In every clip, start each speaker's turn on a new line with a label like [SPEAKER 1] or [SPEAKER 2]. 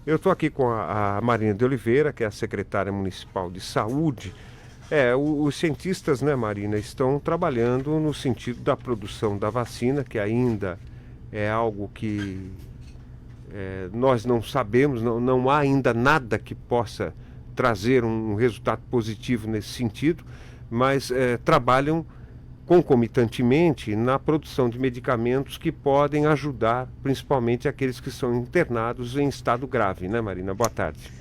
[SPEAKER 1] Eu estou aqui com a Marina de Oliveira, que é a secretária municipal de saúde. Os cientistas, né, Marina, estão trabalhando no sentido da produção da vacina, que ainda é algo que nós não sabemos, não há ainda nada que possa trazer um resultado positivo nesse sentido, mas trabalham concomitantemente na produção de medicamentos que podem ajudar, principalmente aqueles que são internados em estado grave, né, Marina? Boa tarde.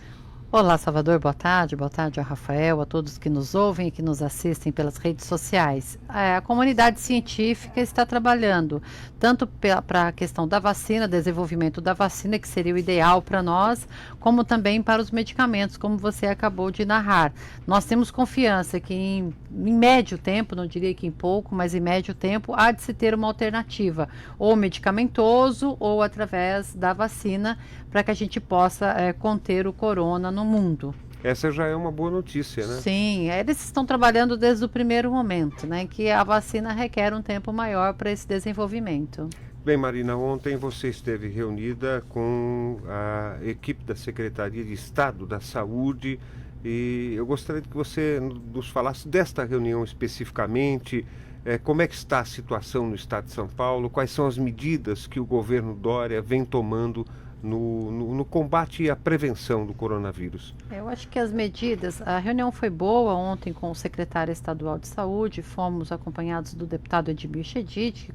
[SPEAKER 2] Olá, Salvador, boa tarde ao Rafael, a todos que nos ouvem e que nos assistem pelas redes sociais. A comunidade científica está trabalhando tanto para a questão da vacina, desenvolvimento da vacina, que seria o ideal para nós, como também para os medicamentos, como você acabou de narrar. Nós temos confiança que em médio tempo, não diria que em pouco, mas em médio tempo, há de se ter uma alternativa, ou medicamentoso ou através da vacina, para que a gente possa conter o corona no mundo.
[SPEAKER 1] Essa já é uma boa notícia, né?
[SPEAKER 2] Sim, eles estão trabalhando desde o primeiro momento, né? Que a vacina requer um tempo maior para esse desenvolvimento.
[SPEAKER 1] Bem, Marina, ontem você esteve reunida com a equipe da Secretaria de Estado da Saúde e eu gostaria que você nos falasse desta reunião especificamente, como é que está a situação no estado de São Paulo, quais são as medidas que o governo Dória vem tomando no combate e a prevenção do coronavírus.
[SPEAKER 2] Eu acho que as medidas, a reunião foi boa ontem com o secretário estadual de saúde, fomos acompanhados do deputado Edmir Chedid, que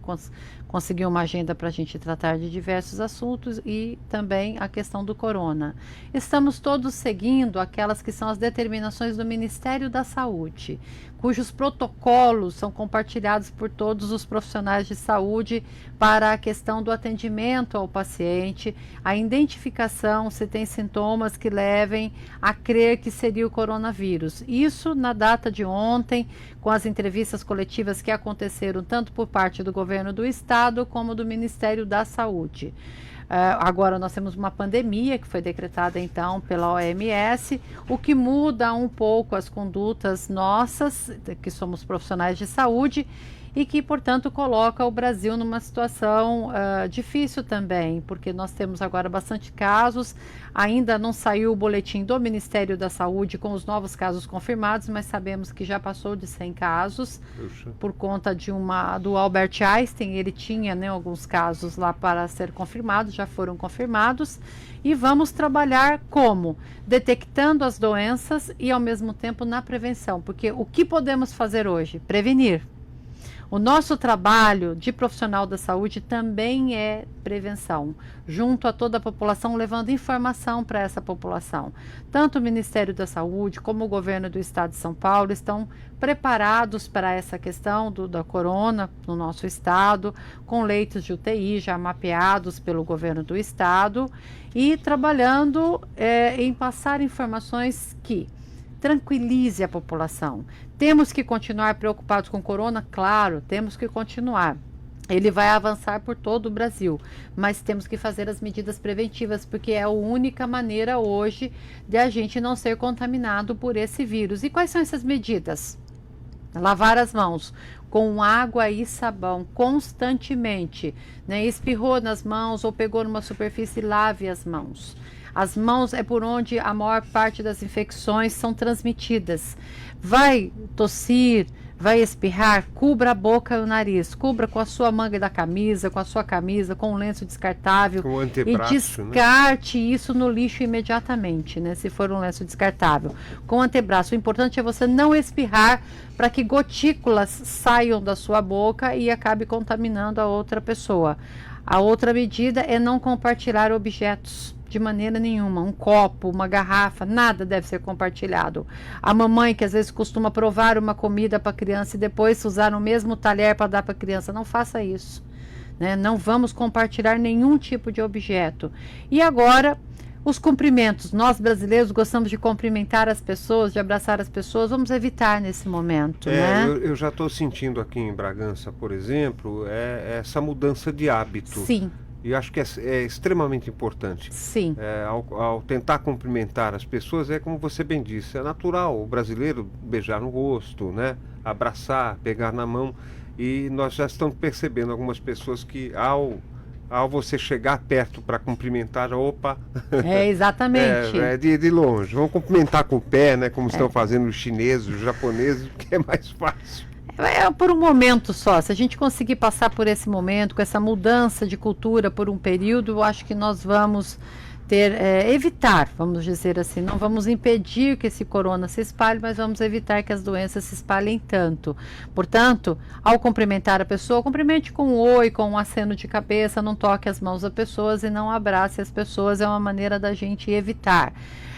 [SPEAKER 2] conseguiu uma agenda para a gente tratar de diversos assuntos e também a questão do corona. Estamos todos seguindo aquelas que são as determinações do Ministério da Saúde, cujos protocolos são compartilhados por todos os profissionais de saúde para a questão do atendimento ao paciente, a identificação se tem sintomas que levem a crer que seria o coronavírus. Isso na data de ontem, com as entrevistas coletivas que aconteceram tanto por parte do governo do estado como do Ministério da Saúde. Agora nós temos uma pandemia que foi decretada então pela OMS, o que muda um pouco as condutas nossas, que somos profissionais de saúde, e que, portanto, coloca o Brasil numa situação difícil também, porque nós temos agora bastante casos, ainda não saiu o boletim do Ministério da Saúde com os novos casos confirmados, mas sabemos que já passou de 100 casos, por conta do Albert Einstein, ele tinha, né, alguns casos lá para ser confirmados, já foram confirmados, e vamos trabalhar como? Detectando as doenças e, ao mesmo tempo, na prevenção, porque o que podemos fazer hoje? Prevenir. O nosso trabalho de profissional da saúde também é prevenção, junto a toda a população, levando informação para essa população. Tanto o Ministério da Saúde como o governo do estado de São Paulo estão preparados para essa questão da corona no nosso estado, com leitos de UTI já mapeados pelo governo do estado e trabalhando em passar informações que tranquilize a população. Temos que continuar preocupados com o corona? Claro, temos que continuar. Ele vai avançar por todo o Brasil, mas temos que fazer as medidas preventivas, porque é a única maneira hoje de a gente não ser contaminado por esse vírus. E quais são essas medidas? Lavar as mãos com água e sabão constantemente, né? Espirrou nas mãos ou pegou numa superfície, lave as mãos. As mãos é por onde a maior parte das infecções são transmitidas. Vai tossir, vai espirrar, cubra a boca e o nariz, cubra com a sua manga da camisa, com a sua camisa, com um lenço descartável
[SPEAKER 1] com o antebraço,
[SPEAKER 2] e descarte, né, isso no lixo imediatamente, né, se for um lenço descartável. Com o antebraço, o importante é você não espirrar para que gotículas saiam da sua boca e acabe contaminando a outra pessoa. A outra medida é não compartilhar objetos. De maneira nenhuma, um copo, uma garrafa, nada deve ser compartilhado. A mamãe que às vezes costuma provar uma comida para a criança e depois usar o mesmo talher para dar para a criança, não faça isso, né? Não vamos compartilhar nenhum tipo de objeto. E agora, os cumprimentos. Nós brasileiros gostamos de cumprimentar as pessoas, de abraçar as pessoas, vamos evitar nesse momento, né?
[SPEAKER 1] Eu já estou sentindo aqui em Bragança, por exemplo, essa mudança de hábito.
[SPEAKER 2] Sim.
[SPEAKER 1] E acho que é extremamente importante.
[SPEAKER 2] Sim.
[SPEAKER 1] Ao tentar cumprimentar as pessoas, é como você bem disse, é natural o brasileiro beijar no rosto, né? Abraçar, pegar na mão. E nós já estamos percebendo algumas pessoas que, ao ao você chegar perto para cumprimentar, opa,
[SPEAKER 2] Exatamente.
[SPEAKER 1] é de longe. Vamos cumprimentar com o pé, né? Como estão fazendo os chineses, os japoneses, porque é mais fácil.
[SPEAKER 2] É por um momento só. Se a gente conseguir passar por esse momento, com essa mudança de cultura por um período, eu acho que nós vamos evitar, vamos dizer assim, não vamos impedir que esse corona se espalhe, mas vamos evitar que as doenças se espalhem tanto. Portanto, ao cumprimentar a pessoa, cumprimente com um oi, com um aceno de cabeça, não toque as mãos das pessoas e não abrace as pessoas, é uma maneira da gente evitar.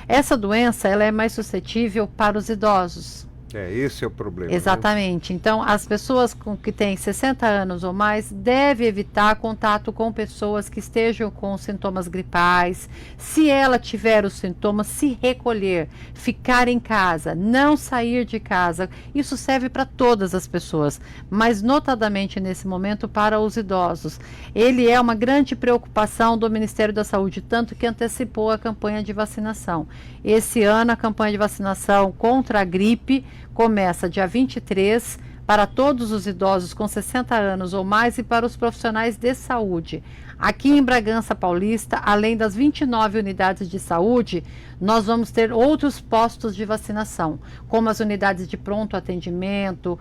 [SPEAKER 2] Essa doença, ela é mais suscetível para os idosos.
[SPEAKER 1] Esse é o problema.
[SPEAKER 2] Exatamente.
[SPEAKER 1] Né?
[SPEAKER 2] Então, as pessoas que têm 60 anos ou mais devem evitar contato com pessoas que estejam com sintomas gripais. Se ela tiver os sintomas, se recolher, ficar em casa, não sair de casa. Isso serve para todas as pessoas, mas notadamente nesse momento para os idosos. Ele é uma grande preocupação do Ministério da Saúde, tanto que antecipou a campanha de vacinação. Esse ano, a campanha de vacinação contra a gripe começa dia 23 para todos os idosos com 60 anos ou mais e para os profissionais de saúde. Aqui em Bragança Paulista, além das 29 unidades de saúde, nós vamos ter outros postos de vacinação, como as unidades de pronto atendimento,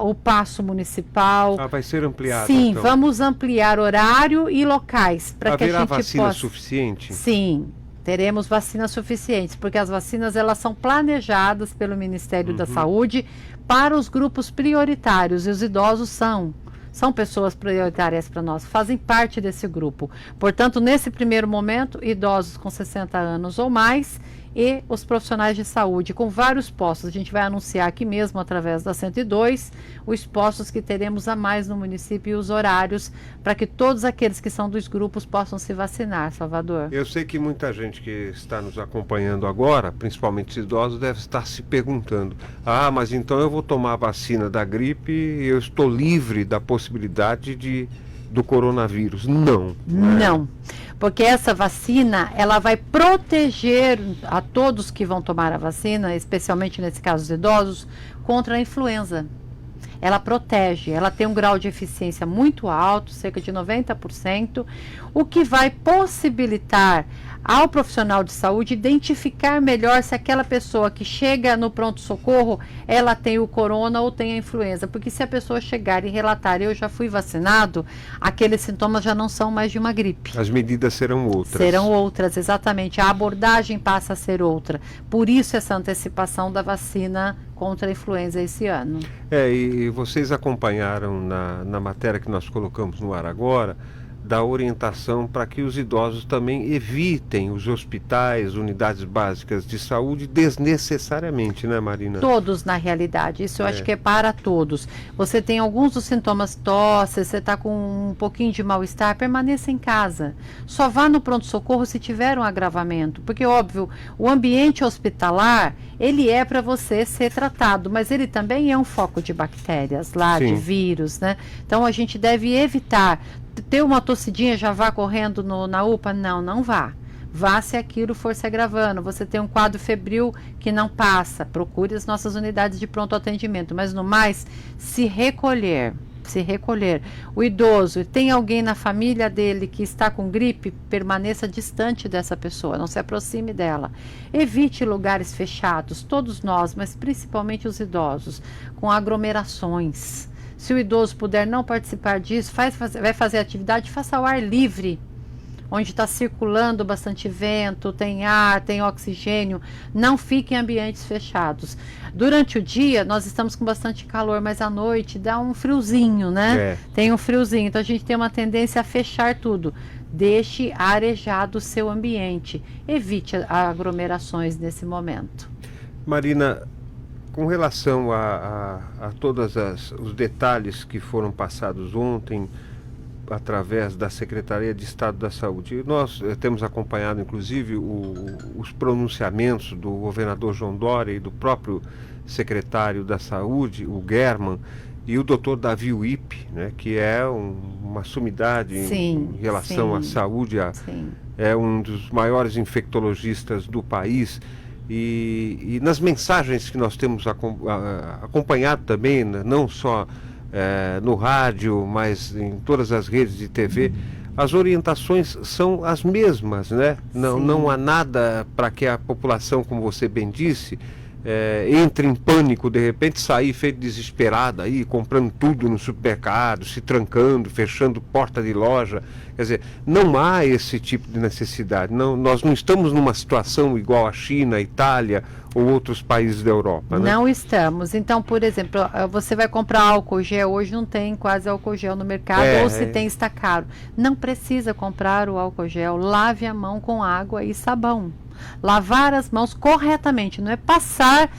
[SPEAKER 2] o paço municipal.
[SPEAKER 1] Vai ser ampliado.
[SPEAKER 2] Sim,
[SPEAKER 1] então.
[SPEAKER 2] Vamos ampliar horário e locais para que a gente
[SPEAKER 1] vacina
[SPEAKER 2] possa...
[SPEAKER 1] suficiente?
[SPEAKER 2] Sim. Teremos vacinas suficientes, porque as vacinas elas são planejadas pelo Ministério da Saúde para os grupos prioritários, e os idosos são pessoas prioritárias para nós, fazem parte desse grupo. Portanto, nesse primeiro momento, idosos com 60 anos ou mais e os profissionais de saúde, com vários postos. A gente vai anunciar aqui mesmo, através da 102, os postos que teremos a mais no município e os horários, para que todos aqueles que são dos grupos possam se vacinar, Salvador.
[SPEAKER 1] Eu sei que muita gente que está nos acompanhando agora, principalmente os idosos, deve estar se perguntando: mas então eu vou tomar a vacina da gripe e eu estou livre da possibilidade do coronavírus? Não.
[SPEAKER 2] Não, porque essa vacina, ela vai proteger a todos que vão tomar a vacina, especialmente nesse caso os idosos, contra a influenza. Ela protege, ela tem um grau de eficiência muito alto, cerca de 90%, o que vai possibilitar ao profissional de saúde identificar melhor se aquela pessoa que chega no pronto-socorro, ela tem o corona ou tem a influenza. Porque se a pessoa chegar e relatar, eu já fui vacinado, aqueles sintomas já não são mais de uma gripe.
[SPEAKER 1] As medidas serão outras.
[SPEAKER 2] Serão outras, exatamente. A abordagem passa a ser outra. Por isso essa antecipação da vacina contra a influenza esse ano.
[SPEAKER 1] E vocês acompanharam na matéria que nós colocamos no ar agora, da orientação para que os idosos também evitem os hospitais, unidades básicas de saúde desnecessariamente, né, Marina?
[SPEAKER 2] Todos, na realidade, isso eu acho que é para todos. Você tem alguns dos sintomas tosse, você está com um pouquinho de mal-estar, permaneça em casa. Só vá no pronto-socorro se tiver um agravamento, porque, óbvio, o ambiente hospitalar, ele é para você ser tratado, mas ele também é um foco de bactérias lá,
[SPEAKER 1] Sim.
[SPEAKER 2] de vírus, né? Então, a gente deve evitar. Ter uma tossidinha, já vá correndo na UPA? Não vá. Vá se aquilo for se agravando. Você tem um quadro febril que não passa, procure as nossas unidades de pronto atendimento. Mas no mais, se recolher. O idoso, tem alguém na família dele que está com gripe, permaneça distante dessa pessoa, não se aproxime dela. Evite lugares fechados, todos nós, mas principalmente os idosos, com aglomerações. Se o idoso puder não participar disso, vai fazer atividade, faça ao ar livre, onde está circulando bastante vento, tem ar, tem oxigênio. Não fique em ambientes fechados. Durante o dia, nós estamos com bastante calor, mas à noite dá um friozinho, né? Tem um friozinho, então a gente tem uma tendência a fechar tudo. Deixe arejado o seu ambiente. Evite aglomerações nesse momento.
[SPEAKER 1] Marina, com relação a todos os detalhes que foram passados ontem através da Secretaria de Estado da Saúde, nós temos acompanhado inclusive os pronunciamentos do governador João Dória e do próprio secretário da Saúde, o German, e o doutor Davi Uip, né, que é uma sumidade em relação à saúde, é um dos maiores infectologistas do país. E nas mensagens que nós temos acompanhado também, não só no rádio, mas em todas as redes de TV, as orientações são as mesmas, né? Não,
[SPEAKER 2] Sim.
[SPEAKER 1] não há nada para que a população, como você bem disse, entre em pânico, de repente sair feito desesperada aí, comprando tudo no supermercado, se trancando, fechando porta de loja. Quer dizer, não há esse tipo de necessidade. Não, nós não estamos numa situação igual a China, a Itália ou outros países da Europa, né?
[SPEAKER 2] Não estamos. Então, por exemplo, você vai comprar álcool gel, hoje não tem quase álcool gel no mercado, ou se tem, está caro. Não precisa comprar o álcool gel, lave a mão com água e sabão. Lavar as mãos corretamente, não é passar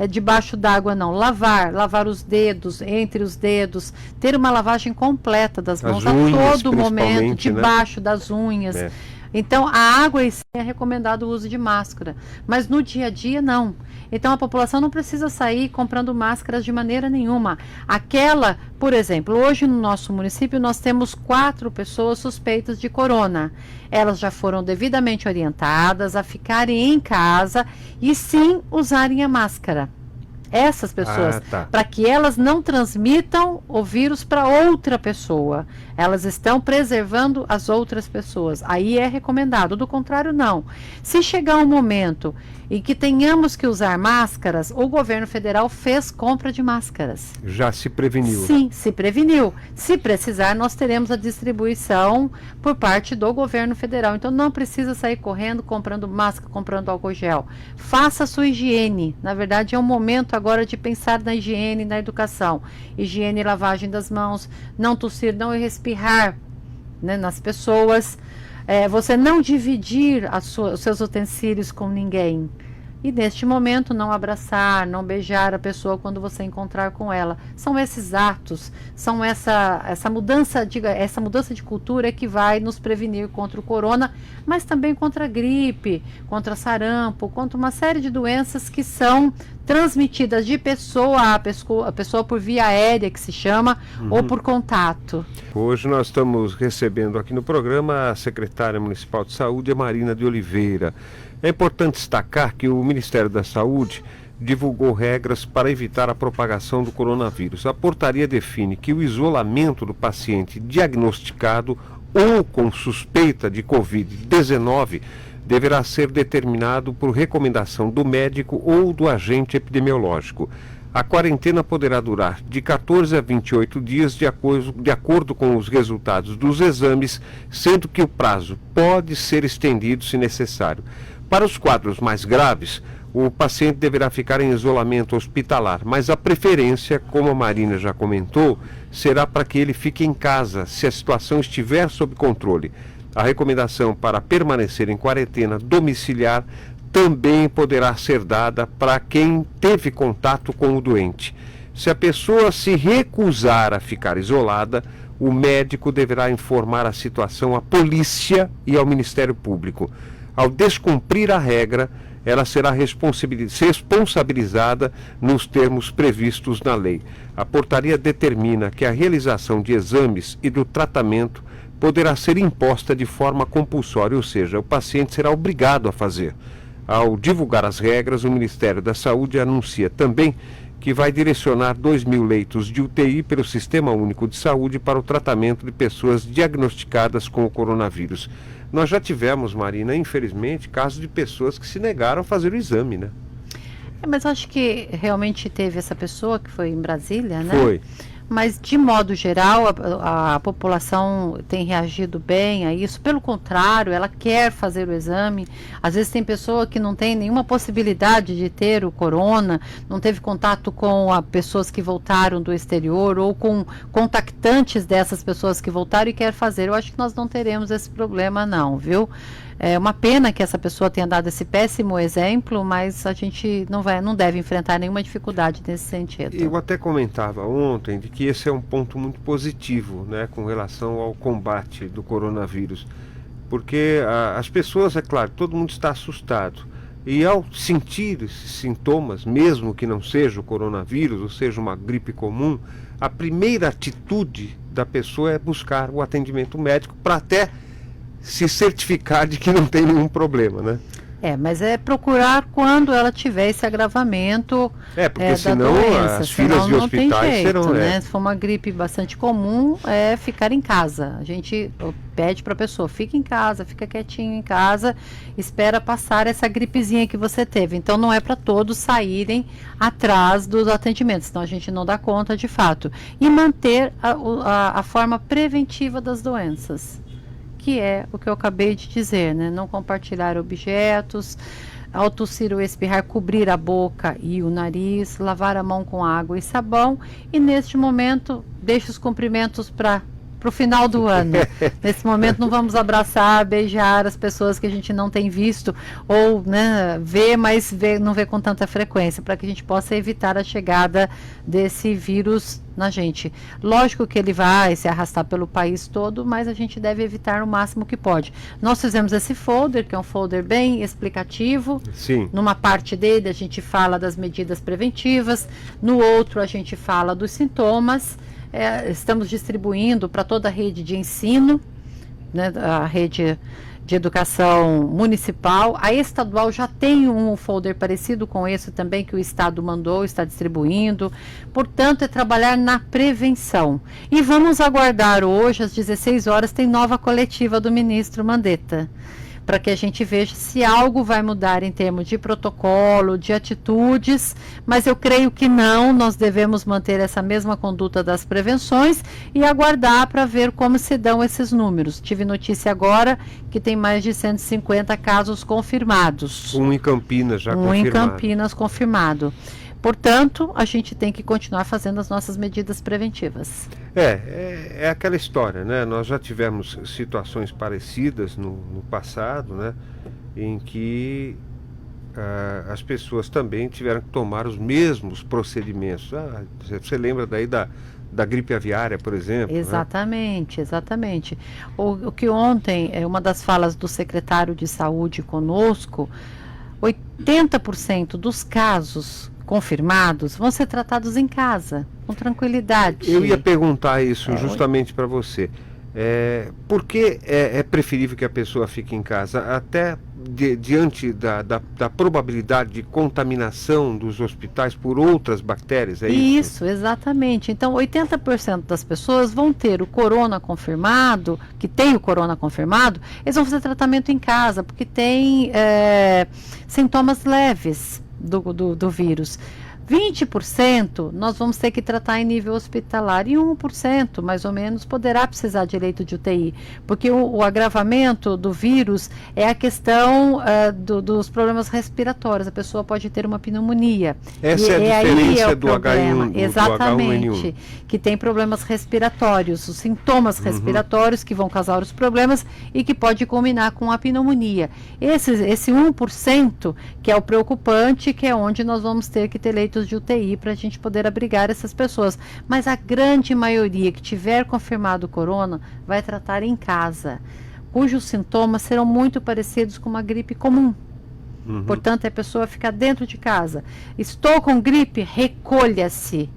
[SPEAKER 2] debaixo d'água, não. Lavar os dedos, entre os dedos, ter uma lavagem completa das mãos a todo momento, debaixo das unhas. Então, a água em si é recomendado o uso de máscara, mas no dia a dia não. Então, a população não precisa sair comprando máscaras de maneira nenhuma. Aquela, por exemplo, hoje no nosso município nós temos 4 pessoas suspeitas de corona. Elas já foram devidamente orientadas a ficarem em casa e sim usarem a máscara. Essas pessoas, para que elas não transmitam o vírus para outra pessoa. Elas estão preservando as outras pessoas. Aí é recomendado, do contrário não. Se chegar um momento em que tenhamos que usar máscaras, o governo federal fez compra de máscaras.
[SPEAKER 1] Já se preveniu?
[SPEAKER 2] Sim, se preveniu. Se precisar, nós teremos a distribuição por parte do governo federal. Então não precisa sair correndo, comprando máscara, comprando álcool gel. Faça a sua higiene. Na verdade, é um momento agora de pensar na higiene e na educação. Higiene e lavagem das mãos, não tossir, não espirrar, né, nas pessoas. Você não dividir os seus utensílios com ninguém. E neste momento não abraçar, não beijar a pessoa quando você encontrar com ela. São esses atos, são essa mudança de cultura que vai nos prevenir contra o corona, mas também contra a gripe, contra sarampo, contra uma série de doenças que são transmitidas de pessoa a pessoa por via aérea, que se chama, ou por contato.
[SPEAKER 1] Hoje nós estamos recebendo aqui no programa a secretária municipal de saúde, a Marina de Oliveira. É importante destacar que o Ministério da Saúde divulgou regras para evitar a propagação do coronavírus. A portaria define que o isolamento do paciente diagnosticado ou com suspeita de Covid-19 deverá ser determinado por recomendação do médico ou do agente epidemiológico. A quarentena poderá durar de 14 a 28 dias de acordo com os resultados dos exames, sendo que o prazo pode ser estendido se necessário. Para os quadros mais graves, o paciente deverá ficar em isolamento hospitalar, mas a preferência, como a Marina já comentou, será para que ele fique em casa, se a situação estiver sob controle. A recomendação para permanecer em quarentena domiciliar também poderá ser dada para quem teve contato com o doente. Se a pessoa se recusar a ficar isolada, o médico deverá informar a situação à polícia e ao Ministério Público. Ao descumprir a regra, ela será responsabilizada nos termos previstos na lei. A portaria determina que a realização de exames e do tratamento poderá ser imposta de forma compulsória, ou seja, o paciente será obrigado a fazer. Ao divulgar as regras, o Ministério da Saúde anuncia também que vai direcionar 2.000 leitos de UTI pelo Sistema Único de Saúde para o tratamento de pessoas diagnosticadas com o coronavírus. Nós já tivemos, Marina, infelizmente, casos de pessoas que se negaram a fazer o exame, né?
[SPEAKER 2] Mas acho que realmente teve essa pessoa que foi em Brasília, né?
[SPEAKER 1] Foi.
[SPEAKER 2] Mas, de modo geral, a população tem reagido bem a isso. Pelo contrário, ela quer fazer o exame. Às vezes tem pessoa que não tem nenhuma possibilidade de ter o corona, não teve contato com pessoas que voltaram do exterior ou com contactantes dessas pessoas que voltaram e quer fazer. Eu acho que nós não teremos esse problema não, viu? É uma pena que essa pessoa tenha dado esse péssimo exemplo, mas a gente não deve enfrentar nenhuma dificuldade nesse sentido.
[SPEAKER 1] Eu até comentava ontem de que esse é um ponto muito positivo, né, com relação ao combate do coronavírus. Porque as pessoas, é claro, todo mundo está assustado. E ao sentir esses sintomas, mesmo que não seja o coronavírus, ou seja uma gripe comum, a primeira atitude da pessoa é buscar o atendimento médico para até se certificar de que não tem nenhum problema, né?
[SPEAKER 2] Mas é procurar quando ela tiver esse agravamento
[SPEAKER 1] porque
[SPEAKER 2] da
[SPEAKER 1] senão
[SPEAKER 2] doença,
[SPEAKER 1] as filas de
[SPEAKER 2] não tem
[SPEAKER 1] hospitais
[SPEAKER 2] jeito,
[SPEAKER 1] serão...
[SPEAKER 2] né? Se for uma gripe bastante comum, é ficar em casa. A gente pede para a pessoa, fica em casa, fica quietinho em casa, espera passar essa gripezinha que você teve. Então não é para todos saírem atrás dos atendimentos, senão a gente não dá conta de fato. E manter a forma preventiva das doenças, que é o que eu acabei de dizer, né? Não compartilhar objetos, ao tossir ou espirrar, cobrir a boca e o nariz, lavar a mão com água e sabão, e neste momento, deixe os cumprimentos para o final do ano. Nesse momento não vamos abraçar, beijar as pessoas que a gente não tem visto, ou vê, mas não vê com tanta frequência, para que a gente possa evitar a chegada desse vírus na gente. Lógico que ele vai se arrastar pelo país todo, mas a gente deve evitar o máximo que pode. Nós fizemos esse folder, que é um folder bem explicativo.
[SPEAKER 1] Sim.
[SPEAKER 2] Numa parte dele a gente fala das medidas preventivas, no outro a gente fala dos sintomas. Estamos distribuindo para toda a rede de ensino, né, a rede de educação municipal. A estadual já tem um folder parecido com esse também, que o estado mandou, está distribuindo. Portanto, é trabalhar na prevenção. E vamos aguardar hoje, às 16 horas, tem nova coletiva do ministro Mandetta, para que a gente veja se algo vai mudar em termos de protocolo, de atitudes, mas eu creio que não, nós devemos manter essa mesma conduta das prevenções e aguardar para ver como se dão esses números. Tive notícia agora que tem mais de 150 casos confirmados.
[SPEAKER 1] Um em Campinas já confirmado.
[SPEAKER 2] Um em Campinas confirmado. Portanto, a gente tem que continuar fazendo as nossas medidas preventivas.
[SPEAKER 1] É aquela história, né? Nós já tivemos situações parecidas no passado, né? Em que as pessoas também tiveram que tomar os mesmos procedimentos. Você lembra daí da gripe aviária, por exemplo?
[SPEAKER 2] Exatamente, né? Exatamente. O que ontem, uma das falas do secretário de Saúde conosco, 80% dos casos confirmados vão ser tratados em casa, com tranquilidade.
[SPEAKER 1] Eu ia perguntar isso justamente para você. Por que é preferível que a pessoa fique em casa? Até diante da probabilidade de contaminação dos hospitais por outras bactérias, é isso?
[SPEAKER 2] Isso, exatamente. Então, 80% das pessoas vão ter o corona confirmado, que tem o corona confirmado, eles vão fazer tratamento em casa, porque tem sintomas leves do vírus. 20% nós vamos ter que tratar em nível hospitalar e 1%, mais ou menos, poderá precisar de leito de UTI, porque o agravamento do vírus é a questão dos problemas respiratórios. A pessoa pode ter uma pneumonia.
[SPEAKER 1] Essa é a diferença do H1N1.
[SPEAKER 2] Exatamente, que tem problemas respiratórios, os sintomas respiratórios que vão causar os problemas e que pode culminar com a pneumonia. Esse 1% que é o preocupante, que é onde nós vamos ter que ter leito de UTI para a gente poder abrigar essas pessoas. Mas a grande maioria que tiver confirmado o corona vai tratar em casa, cujos sintomas serão muito parecidos com uma gripe comum. Portanto, a pessoa fica dentro de casa. Estou com gripe? Recolha-se.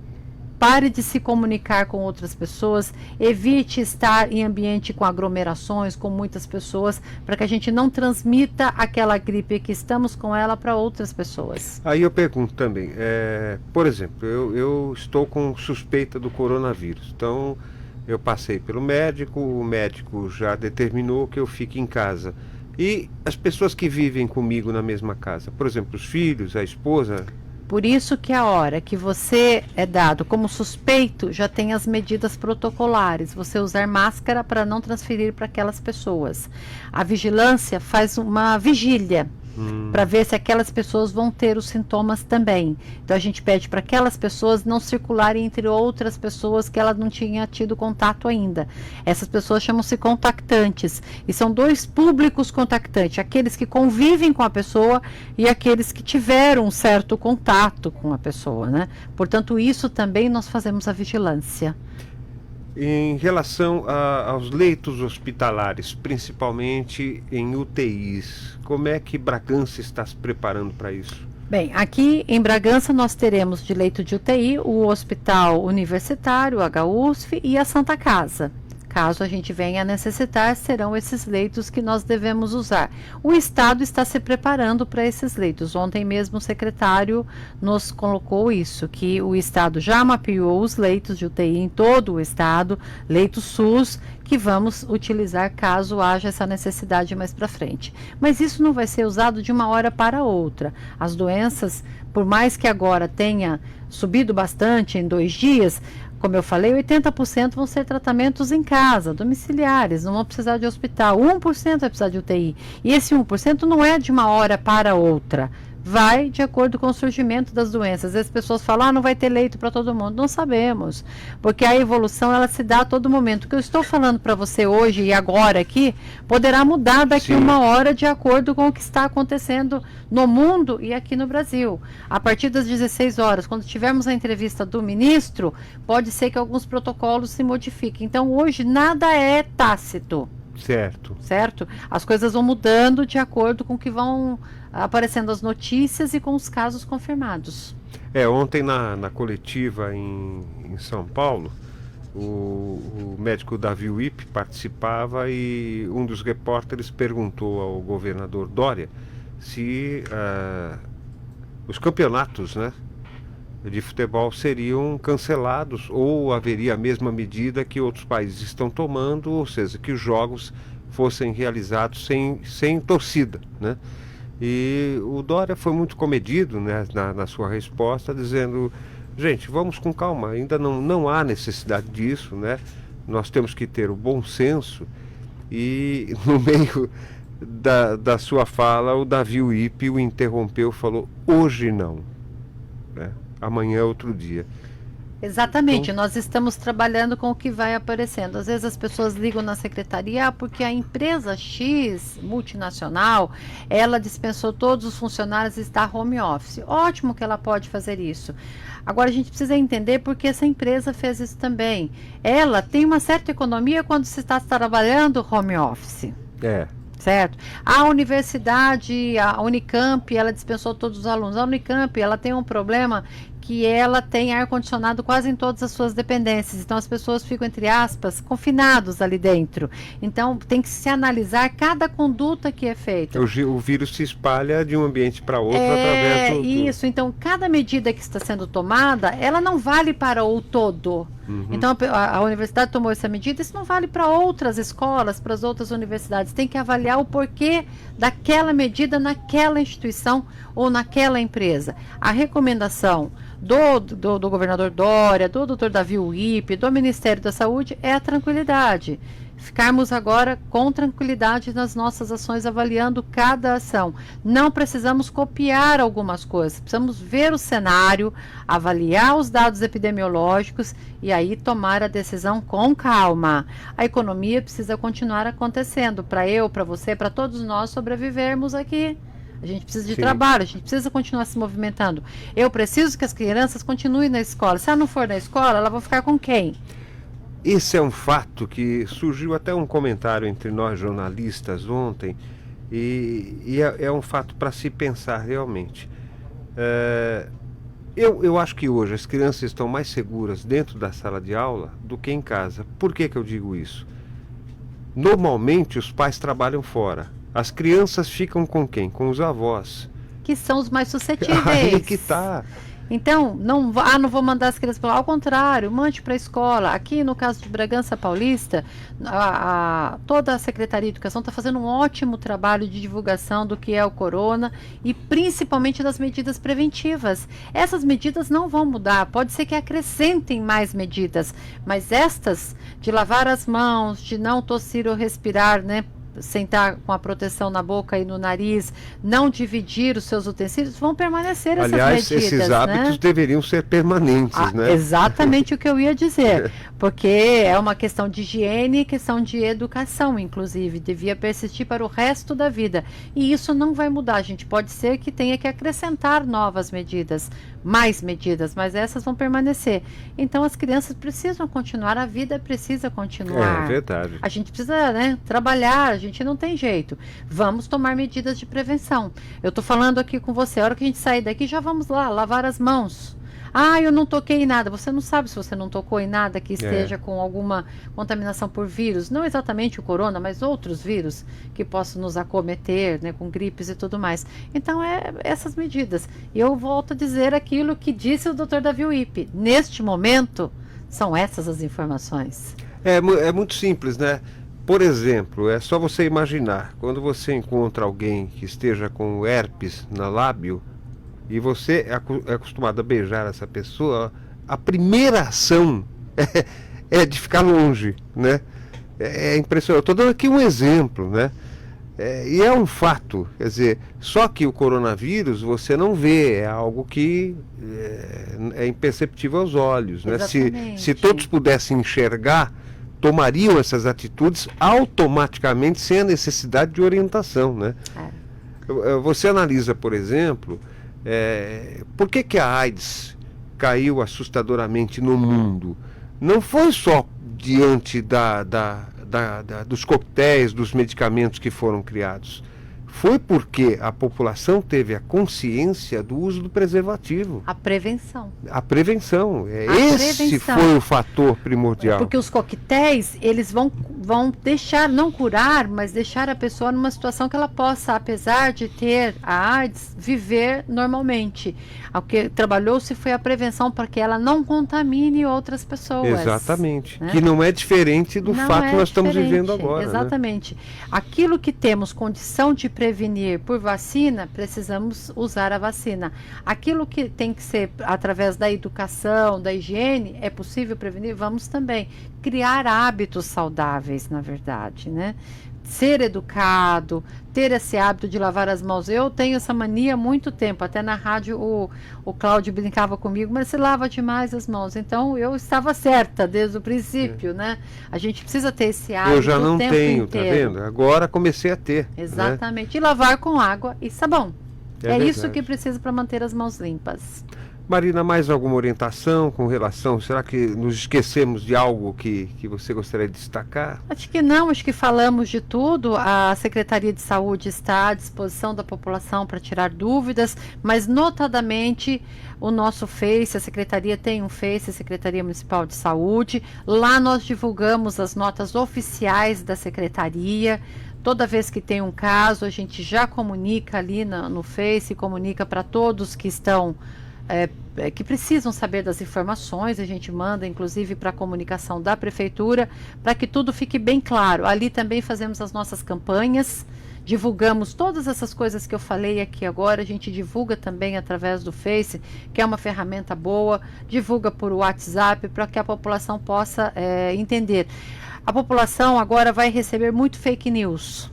[SPEAKER 2] Pare de se comunicar com outras pessoas, evite estar em ambiente com aglomerações, com muitas pessoas, para que a gente não transmita aquela gripe que estamos com ela para outras pessoas.
[SPEAKER 1] Aí eu pergunto também, por exemplo, eu estou com suspeita do coronavírus, então eu passei pelo médico, o médico já determinou que eu fique em casa. E as pessoas que vivem comigo na mesma casa, por exemplo, os filhos, a esposa...
[SPEAKER 2] Por isso que a hora que você é dado como suspeito, já tem as medidas protocolares. Você usar máscara para não transferir para aquelas pessoas. A vigilância faz uma vigília para ver se aquelas pessoas vão ter os sintomas também. Então a gente pede para aquelas pessoas não circularem entre outras pessoas que ela não tinha tido contato ainda. Essas pessoas chamam-se contactantes. E são dois públicos contactantes, aqueles que convivem com a pessoa e aqueles que tiveram um certo contato com a pessoa, né? Portanto, isso também nós fazemos a vigilância.
[SPEAKER 1] Em relação aos leitos hospitalares, principalmente em UTIs, como é que Bragança está se preparando para isso?
[SPEAKER 2] Bem, aqui em Bragança nós teremos de leito de UTI o Hospital Universitário, o HUSF e a Santa Casa. Caso a gente venha a necessitar, serão esses leitos que nós devemos usar. O Estado está se preparando para esses leitos. Ontem mesmo o secretário nos colocou isso, que o Estado já mapeou os leitos de UTI em todo o Estado, leitos SUS, que vamos utilizar caso haja essa necessidade mais para frente. Mas isso não vai ser usado de uma hora para outra. As doenças, por mais que agora tenha subido bastante em 2 dias, como eu falei, 80% vão ser tratamentos em casa, domiciliares, não vão precisar de hospital. 1% vai precisar de UTI. E esse 1% não é de uma hora para outra. Vai de acordo com o surgimento das doenças. Às vezes as pessoas falam, não vai ter leito para todo mundo. Não sabemos, porque a evolução ela se dá a todo momento. O que eu estou falando para você hoje e agora aqui, poderá mudar daqui uma hora de acordo com o que está acontecendo no mundo e aqui no Brasil. A partir das 16 horas, quando tivermos a entrevista do ministro, pode ser que alguns protocolos se modifiquem. Então hoje nada é tácito. Certo? As coisas vão mudando de acordo com o que vão aparecendo as notícias e com os casos confirmados.
[SPEAKER 1] Ontem na coletiva em São Paulo, o médico Davi Wip participava e um dos repórteres perguntou ao governador Dória se os campeonatos, né, de futebol seriam cancelados ou haveria a mesma medida que outros países estão tomando, ou seja, que os jogos fossem realizados sem torcida, né? E o Dória foi muito comedido, né, na sua resposta, dizendo, gente, vamos com calma, ainda não há necessidade disso, né? Nós temos que ter o bom senso. E no meio da sua fala, o Davi Wip o interrompeu, falou, hoje não, né? Amanhã é outro dia.
[SPEAKER 2] Exatamente, então, nós estamos trabalhando com o que vai aparecendo. Às vezes as pessoas ligam na secretaria porque a empresa X, multinacional, ela dispensou todos os funcionários e está home office. Ótimo que ela pode fazer isso. Agora a gente precisa entender porque essa empresa fez isso também. Ela tem uma certa economia quando se está trabalhando home office. Certo? A universidade, a Unicamp, ela dispensou todos os alunos. A Unicamp, ela tem um problema que ela tem ar-condicionado quase em todas as suas dependências. Então, as pessoas ficam, entre aspas, confinados ali dentro. Então, tem que se analisar cada conduta que é feita.
[SPEAKER 1] O vírus se espalha de um ambiente para outro através do...
[SPEAKER 2] Isso. Então, cada medida que está sendo tomada, ela não vale para o todo. Então, a universidade tomou essa medida, isso não vale para outras escolas, para as outras universidades. Tem que avaliar o porquê daquela medida naquela instituição ou naquela empresa. A recomendação do governador Dória, do Dr. Davi Wip, do Ministério da Saúde é a tranquilidade. Ficarmos agora com tranquilidade nas nossas ações, avaliando cada ação. Não precisamos copiar algumas coisas, precisamos ver o cenário, avaliar os dados epidemiológicos e aí tomar a decisão com calma. A economia precisa continuar acontecendo para eu, para você, para todos nós sobrevivermos aqui. A gente precisa de trabalho, a gente precisa continuar se movimentando. Eu preciso que as crianças continuem na escola. Se ela não for na escola, ela vai ficar com quem?
[SPEAKER 1] Esse é um fato que surgiu até um comentário entre nós jornalistas ontem e é um fato para se pensar realmente. Eu acho que hoje as crianças estão mais seguras dentro da sala de aula do que em casa. Por que eu digo isso? Normalmente os pais trabalham fora. As crianças ficam com quem? Com os avós.
[SPEAKER 2] Que são os mais suscetíveis.
[SPEAKER 1] Aí que tá.
[SPEAKER 2] Então, não vou mandar as crianças para lá. Ao contrário, mande para a escola. Aqui no caso de Bragança Paulista, toda a Secretaria de Educação está fazendo um ótimo trabalho de divulgação do que é o corona e principalmente das medidas preventivas. Essas medidas não vão mudar, pode ser que acrescentem mais medidas, mas estas de lavar as mãos, de não tossir ou respirar, né? Sentar com a proteção na boca e no nariz, não dividir os seus utensílios, vão permanecer essas medidas.
[SPEAKER 1] Aliás, esses hábitos deveriam ser permanentes, né?
[SPEAKER 2] Exatamente o que eu ia dizer, porque é uma questão de higiene e questão de educação, inclusive, devia persistir para o resto da vida, e isso não vai mudar. A gente pode ser que tenha que acrescentar novas medidas, mais medidas, mas essas vão permanecer. Então as crianças precisam continuar, a vida precisa continuar.
[SPEAKER 1] É verdade.
[SPEAKER 2] A gente precisa, né, trabalhar, a gente não tem jeito. Vamos tomar medidas de prevenção. Eu estou falando aqui com você, a hora que a gente sair daqui, já vamos lá, lavar as mãos. Ah, eu não toquei em nada. Você não sabe se você não tocou em nada que esteja com alguma contaminação por vírus. Não exatamente o corona, mas outros vírus que possam nos acometer, né, com gripes e tudo mais. Então, essas medidas. E eu volto a dizer aquilo que disse o Dr. Davi Wippe. Neste momento, são essas as informações.
[SPEAKER 1] É muito simples, né? Por exemplo, é só você imaginar, quando você encontra alguém que esteja com herpes na lábio e você é acostumado a beijar essa pessoa, a primeira ação é de ficar longe, né? É impressionante. Estou dando aqui um exemplo, né? E é um fato, quer dizer, só que o coronavírus você não vê, é algo que é imperceptível aos olhos, né? Se todos pudessem enxergar, tomariam essas atitudes automaticamente sem a necessidade de orientação, né? Você analisa, por exemplo, por que a AIDS caiu assustadoramente no mundo? Não foi só diante dos coquetéis, dos medicamentos que foram criados. Foi porque a população teve a consciência do uso do preservativo.
[SPEAKER 2] A prevenção.
[SPEAKER 1] A prevenção. Esse foi o fator primordial.
[SPEAKER 2] Porque os coquetéis, eles vão deixar, não curar, mas deixar a pessoa numa situação que ela possa, apesar de ter a AIDS, viver normalmente. O que trabalhou-se foi a prevenção para que ela não contamine outras pessoas.
[SPEAKER 1] Exatamente.
[SPEAKER 2] Né?
[SPEAKER 1] Que não é diferente do fato que nós estamos vivendo agora.
[SPEAKER 2] Exatamente.
[SPEAKER 1] Né?
[SPEAKER 2] Aquilo que temos condição de prevenir por vacina, precisamos usar a vacina. Aquilo que tem que ser através da educação, da higiene, é possível prevenir? Vamos também criar hábitos saudáveis, na verdade, né? Ser educado, ter esse hábito de lavar as mãos. Eu tenho essa mania há muito tempo, até na rádio o Cláudio brincava comigo, mas você lava demais as mãos. Então eu estava certa desde o princípio, né? A gente precisa ter esse hábito.
[SPEAKER 1] Eu já não
[SPEAKER 2] o tempo
[SPEAKER 1] tenho,
[SPEAKER 2] inteiro.
[SPEAKER 1] Tá vendo? Agora comecei a ter.
[SPEAKER 2] Exatamente.
[SPEAKER 1] Né?
[SPEAKER 2] E lavar com água e sabão. É isso
[SPEAKER 1] verdade.
[SPEAKER 2] que precisa para manter as mãos limpas.
[SPEAKER 1] Marina, mais alguma orientação com relação? Será que nos esquecemos de algo que você gostaria de destacar?
[SPEAKER 2] Acho que não, acho que falamos de tudo. A Secretaria de Saúde está à disposição da população para tirar dúvidas, mas notadamente o nosso Face, a Secretaria tem um Face, a Secretaria Municipal de Saúde. Lá nós divulgamos as notas oficiais da Secretaria. Toda vez que tem um caso, a gente já comunica ali no Face, comunica para todos que estão que precisam saber das informações, a gente manda inclusive para a comunicação da prefeitura, para que tudo fique bem claro. Ali também fazemos as nossas campanhas, divulgamos todas essas coisas que eu falei aqui agora, a gente divulga também através do Face, que é uma ferramenta boa, divulga por WhatsApp, para que a população possa entender. A população agora vai receber muito fake news.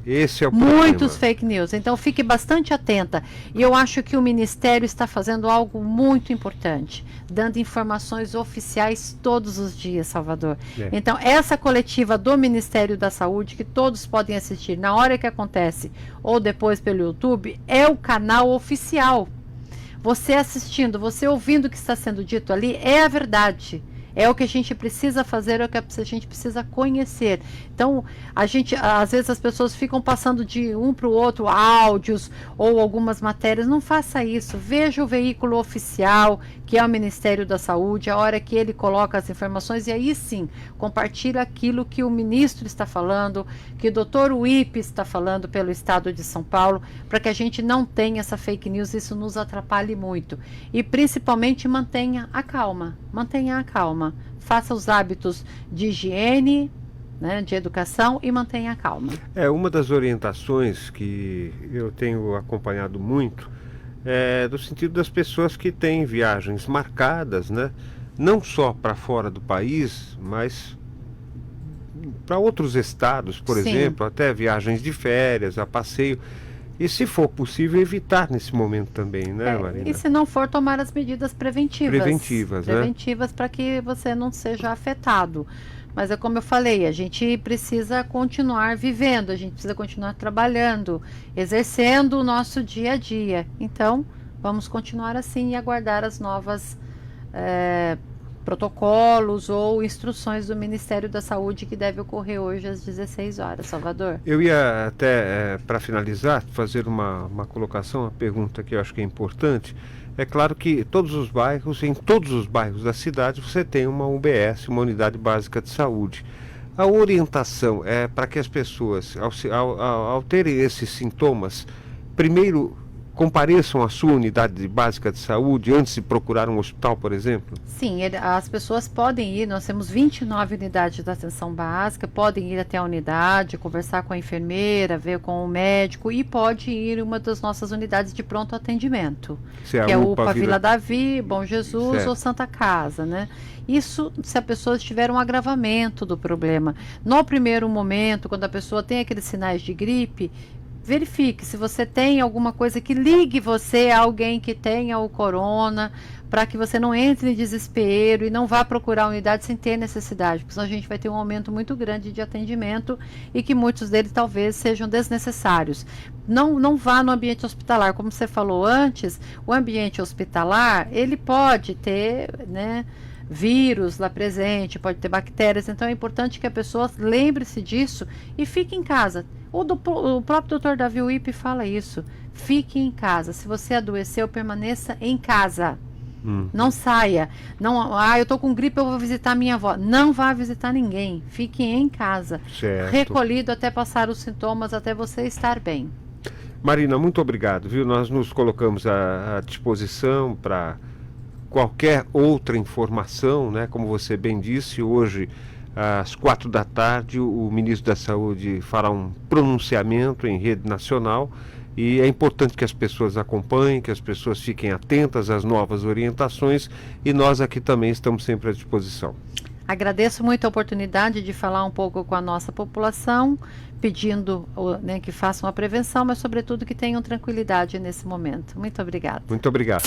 [SPEAKER 1] Esse é o problema.
[SPEAKER 2] Muitos fake news, então fique bastante atenta. E eu acho que o Ministério está fazendo algo muito importante, dando informações oficiais todos os dias, Salvador. Então, essa coletiva do Ministério da Saúde, que todos podem assistir na hora que acontece, ou depois pelo YouTube, é o canal oficial. Você assistindo, você ouvindo o que está sendo dito ali, é a verdade. É o que a gente precisa fazer, é o que a gente precisa conhecer. Então, às vezes as pessoas ficam passando de um para o outro áudios ou algumas matérias. Não faça isso. Veja o veículo oficial, que é o Ministério da Saúde, a hora que ele coloca as informações, e aí sim, compartilha aquilo que o ministro está falando, que o Dr. Wippe está falando pelo estado de São Paulo, para que a gente não tenha essa fake news, isso nos atrapalhe muito. E principalmente mantenha a calma. Mantenha a calma. Faça os hábitos de higiene, né, de educação, e mantenha a calma.
[SPEAKER 1] Uma das orientações que eu tenho acompanhado muito é do sentido das pessoas que têm viagens marcadas, né, não só para fora do país, mas para outros estados, por exemplo, até viagens de férias, a passeio. E, se for possível, evitar nesse momento também, né, Marina?
[SPEAKER 2] E se não for, tomar as medidas preventivas.
[SPEAKER 1] Preventivas,
[SPEAKER 2] para que você não seja afetado. Mas é como eu falei, a gente precisa continuar vivendo, a gente precisa continuar trabalhando, exercendo o nosso dia a dia. Então, vamos continuar assim e aguardar as novas protocolos ou instruções do Ministério da Saúde que deve ocorrer hoje às 16 horas, Salvador.
[SPEAKER 1] Eu ia até, para finalizar, fazer uma colocação, uma pergunta que eu acho que é importante. É claro que em todos os bairros da cidade, você tem uma UBS, uma unidade básica de saúde. A orientação é para que as pessoas, ao terem esses sintomas, primeiro compareçam à sua unidade básica de saúde antes de procurar um hospital, por exemplo?
[SPEAKER 2] Sim, as pessoas podem ir, nós temos 29 unidades de atenção básica, podem ir até a unidade, conversar com a enfermeira, ver com o médico e pode ir em uma das nossas unidades de pronto atendimento, que é a UPA Vila Davi, Bom Jesus, certo, ou Santa Casa, né? Isso se a pessoa tiver um agravamento do problema. No primeiro momento, quando a pessoa tem aqueles sinais de gripe, verifique se você tem alguma coisa que ligue você a alguém que tenha o corona, para que você não entre em desespero e não vá procurar a unidade sem ter necessidade, porque senão a gente vai ter um aumento muito grande de atendimento e que muitos deles talvez sejam desnecessários. Não vá no ambiente hospitalar, como você falou antes, o ambiente hospitalar, ele pode ter, né, vírus lá presente, pode ter bactérias, então é importante que a pessoa lembre-se disso e fique em casa. O próprio Dr. Davi Wippe fala isso, fique em casa, se você adoeceu, permaneça em casa, não saia, eu estou com gripe, eu vou visitar minha avó, não vá visitar ninguém, fique em casa,
[SPEAKER 1] certo,
[SPEAKER 2] recolhido até passar os sintomas, até você estar bem.
[SPEAKER 1] Marina, muito obrigado, viu? Nós nos colocamos à disposição para qualquer outra informação, né? Como você bem disse, hoje às 16h o ministro da Saúde fará um pronunciamento em rede nacional e é importante que as pessoas acompanhem, que as pessoas fiquem atentas às novas orientações e nós aqui também estamos sempre à disposição.
[SPEAKER 2] Agradeço muito a oportunidade de falar um pouco com a nossa população, pedindo, né, que façam a prevenção, mas sobretudo que tenham tranquilidade nesse momento. Muito obrigada.
[SPEAKER 1] Muito obrigado.